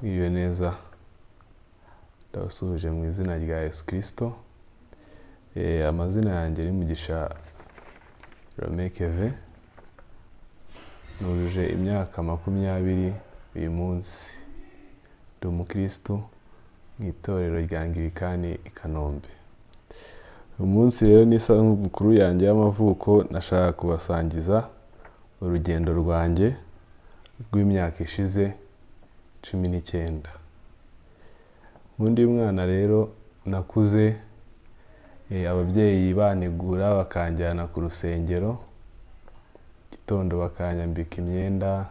Iyo neza ndabasuhuje mu izina rya Yesu Kristo. Amazina yanjye ni Mugisha Romain Kevin. Nujuje imyaka 20 uyu munsi. Ndi umukristo mu itorero rya Anglikani i Kanombe. Uyu munsi rero ni isabukuru yanjye y'amavuko, nashaka kubasangiza urugendo rwanjye rw'imyaka ishize 19. Undi mwana rero nakuze ababyeyi banegura bakanjyana ku rusengero, gitondo bakanyambika imyenda,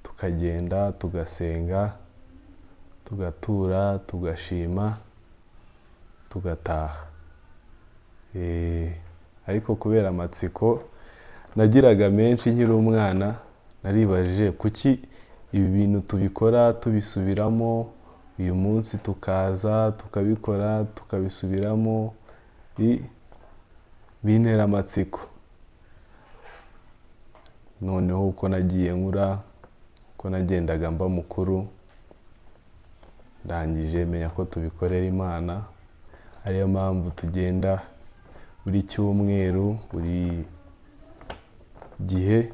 tukagenda tugasenga, tugatura, tugashima, tugataha. Ariko kubera amatsiko nagiraga menshi nkiri umwana, naribajije kuki ibi bintu tubikora tubisubiramo, uyu munsi tukaza tukabikora tukabisubiramo, bintera amatsiko. Noneho uko nagiye nkura, uko nagendaga mba mukuru, ndangije menya ko tubikorera Imana. Ariyo mpamvu tugenda buri cyumweru, buri gihe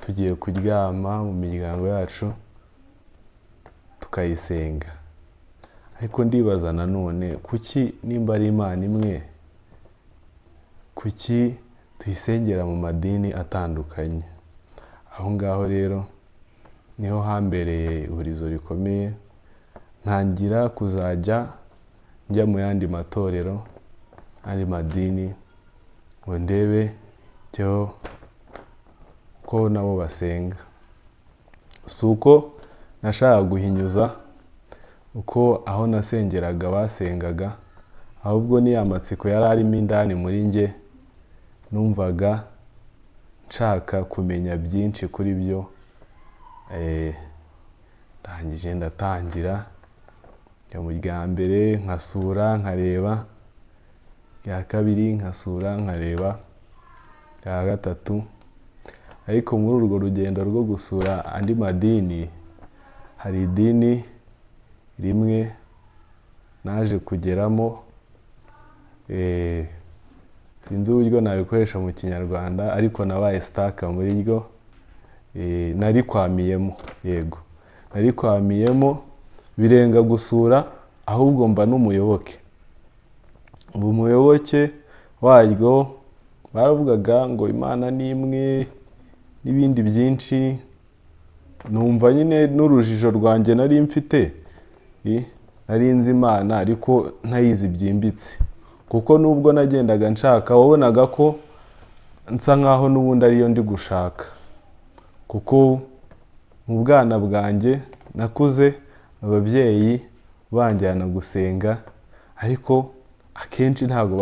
tugiye kuryama mu miryango yacu tukayisenga. Ariko ndibaza nanone kuki nimba ari Imana imwe, kuki tuyisengera mu madini atandukanye? Aho ngaho rero niho hambereye ihurizo rikomeye, ntangira kuzajya njya mu yandi matorero, andi madini, ngo ndebe cyo ko nabo basenga. Si uko nashaka guhinyuza uko aho nasengeraga basengaga, ahubwo ni amatsiko yari arimo indani muri njye, numvaga nshaka kumenya byinshi kuri byo. Ndangije ndatangira njya mu rya mbere nkasura nkareba, rya kabiri nkasura nkareba, rya gatatu. Ariko muri urwo rugendo rwo gusura andi madini, hari idini rimwe naje kugeramo, sinzi uburyo nabikoresha mu Kinyarwanda, ariko nabaye stuck muri ryo. Nari kwamiyemo, yego nari kwamiyemo, birenga gusura, ahubwo mba n'umuyoboke. Umuyoboke waryo baravugaga ngo Imana ni imwe n'ibindi byinshi. Numva nyine n'urujijo rwanjye nari mfite, nari nzi Imana ariko ntayizi byimbitse, kuko nubwo nagendaga nshaka wabonaga ko nsa nkaho n'ubundi ariyo ndi gushaka. Kuko mu bwana bwanjye nakuze ababyeyi banjyana gusenga, ariko akenshi ntabwo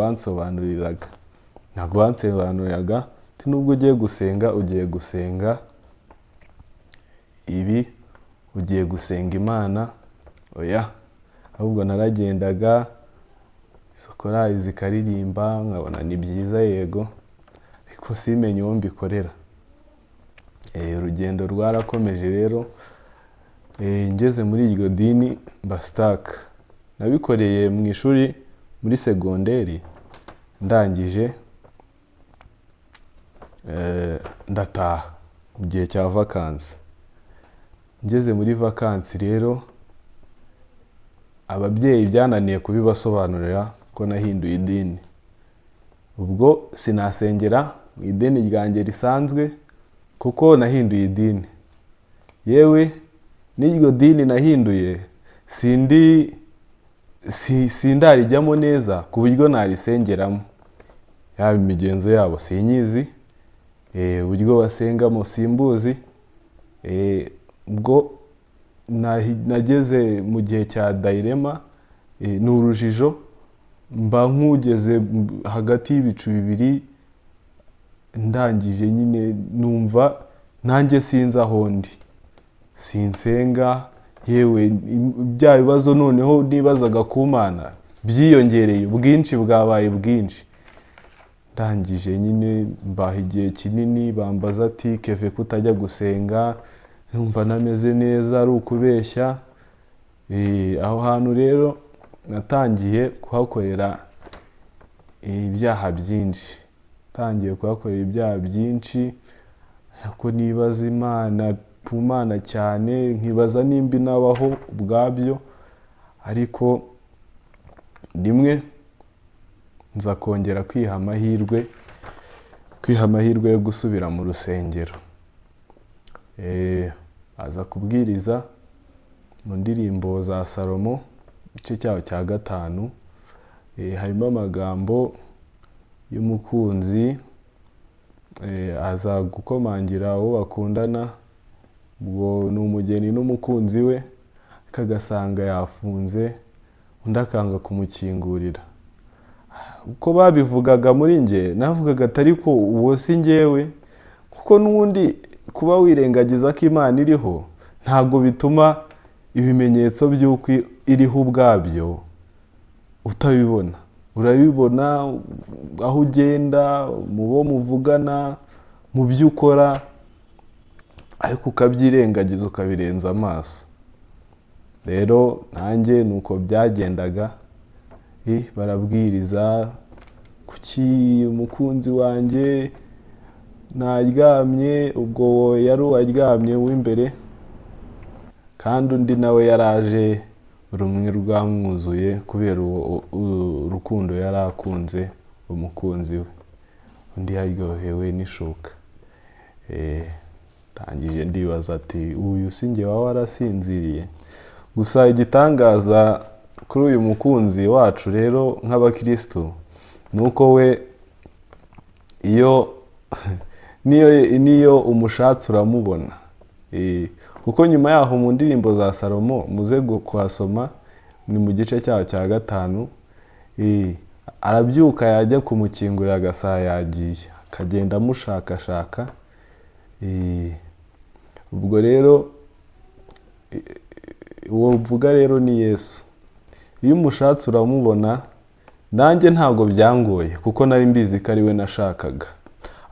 bansobanuriraga. Nubwo ugiye gusenga, ugiye gusenga ibi, ugiye gusenga Imana, oya. Ahubwo naragendaga, korali zikaririmba, nkabona ni byiza, yego, ariko simenye uwo mbikorera. Urugendo rwarakomeje rero, ngeze muri iryo dini mba stuck. Nabikoreye mu ishuri muri segonderi, ndangije ndataha mu gihe cya vacances. Ngeze muri vacances rero, ababyeyi byananiye kubibasobanurira ko nahinduye idini. Ubwo sinasengera mu idini ryanjye risanzwe, kuko nahinduye idini. Yewe n'iryo dini nahinduye sindarijyamo neza ku buryo narisengeramo. Yaba imigenzo yabo sinyizi, uburyo basengamo simbuzi. Ubwo nageze mu gihe cya dilema, ni urujijo, mba nkugeze hagati y'ibicu bibiri. Ndangije nyine numva nanjye sinzi aho ndi, sinsenga. Yewe bya bibazo noneho nibazaga ku Mana byiyongereye, ubwinshi bwabaye bwinshi. Ndangije nyine mbaha igihe kinini, bambaza ati Keve kutajya gusenga, numva nameze neza, ari ukubeshya. Aho hantu rero natangiye kuhakorera ibyaha byinshi, ariko nibaza Imana ku Mana cyane, nkibaza nimba inabaho ubwabyo, ariko rimwe nza kongera kwiha amahirwe yo gusubira mu rusengero. Aza kubwiriza mu ndirimbo za Salomo igice cyaho cya 5, harimo amagambo y'umukunzi, aza gukomangira uwo bakundana, ubwo ni umugeni n'umukunzi we, kagasanga yafunze, undi akanga kumukingurira. Uko babivugaga muri nge, navugaga atari ko uwo si njyewe, kuko n'ubundi kuba wirengagiza ko Imana iriho ntabwo bituma ibimenyetso by'uko iriho ubwabyo utabibona. Urabibona aho ugenda, mu bo muvugana, mu byo ukora, ariko ukabyirengagiza ukabirenza amaso. Rero nanjye nuko byagendaga, barabwiriza kuki umukunzi wanjye naryamye, ubwo yari uwaryamye w'imbere, kandi undi nawe yaraje rumwe rwamwuzuye kubera urukundo yari akunze umukunzi we, undi yaryohewe n'ishuka. Tangije ndibaza ati uyu si njye waba warasinziriye. Gusa igitangaza kuri uyu mukunzi wacu rero nk'abakristo, nuko we niyo umushatse uramubona. Kuko nyuma yaho mu ndirimbo za Salomo muze kuhasoma, ni mu gice cyaho cya 5, arabyuka yajya kumukingurira agasanga yagiye, akagenda amushakashaka. Ubwo rero uwo mvuga rero ni Yesu. Iyo umushatse uramubona. Nanjye ntabwo byangoye kuko nari mbizi ko ari we nashakaga,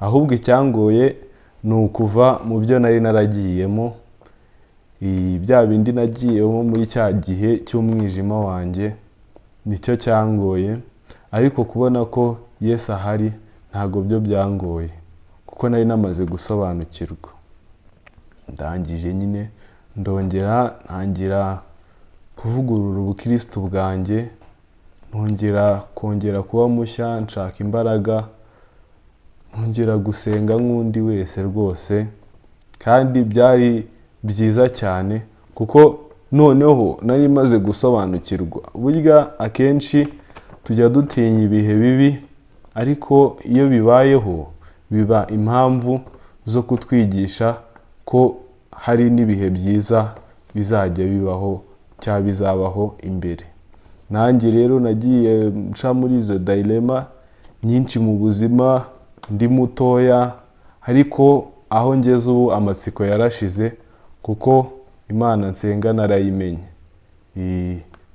ahubwo icyangoye ni ukuva mu byo nari naragiyemo, bya bindi nagiyemo muri cya gihe cy'umwijima wanjye, nicyo cyangoye. Ariko kubona ko Yesu ahari ntabwo byo byangoye, kuko nari namaze gusobanukirwa. Ndangije nyine ndongera ntangira kuvugurura ubukristo bwanjye, kongera kuba mushya, nshaka imbaraga, nkongera gusenga nk'undi wese rwose. Kandi byari byiza cyane kuko noneho nari maze gusobanukirwa. Burya akenshi tujya dutinya ibihe bibi, ariko iyo bibayeho biba impamvu zo kutwigisha ko hari n'ibihe byiza bizajya bibaho cyangwa bizabaho imbere. Nanjye rero nagiye nca muri izo dilema nyinshi mu buzima, ndi mutoya, ariko aho ngeze ubu amatsiko yarashize, kuko Imana nsenga narayimenye.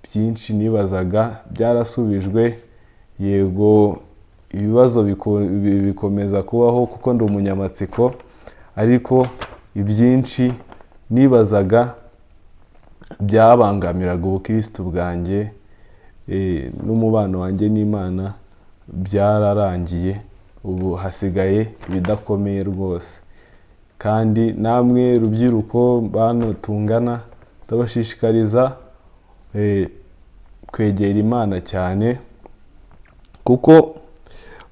Byinshi nibazaga byarasubijwe, yego ibibazo bikomeza kubaho kuko ndi umunyamatsiko, ariko ibyinshi nibazaga byabangamiraga ubukristo bwanjye n'umubano wanjye n'Imana byararangiye. Ubu hasigaye ibidakomeye rwose. Kandi namwe rubyiruko bano tungana, ndabashishikariza kwegera Imana cyane, kuko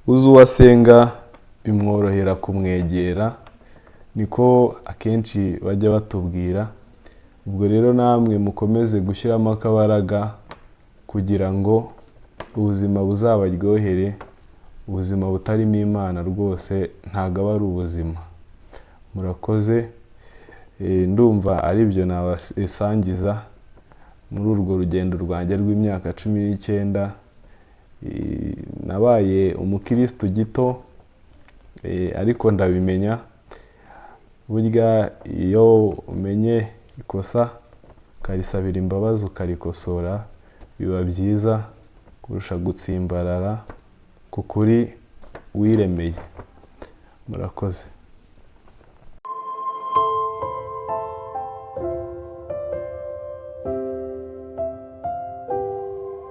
uzi uwasenga bimworohera kumwegera, niko akenshi bajya batubwira. Ubwo rero namwe mukomeze gushyiramo akabaraga kugira ngo ubuzima buzabaryohere. Ubuzima butarimo Imana rwose ntabwo aba ari ubuzima. Murakoze. Ndumva ari byo nabasangiza muri urwo rugendo rwanjye rw'imyaka 19. Nabaye umukristo gito, ariko ndabimenya. Burya iyo umenye ikosa ukarisabira imbabazi ukarikosora, biba byiza kurusha gutsimbarara ku kuri wiremeye. Murakoze.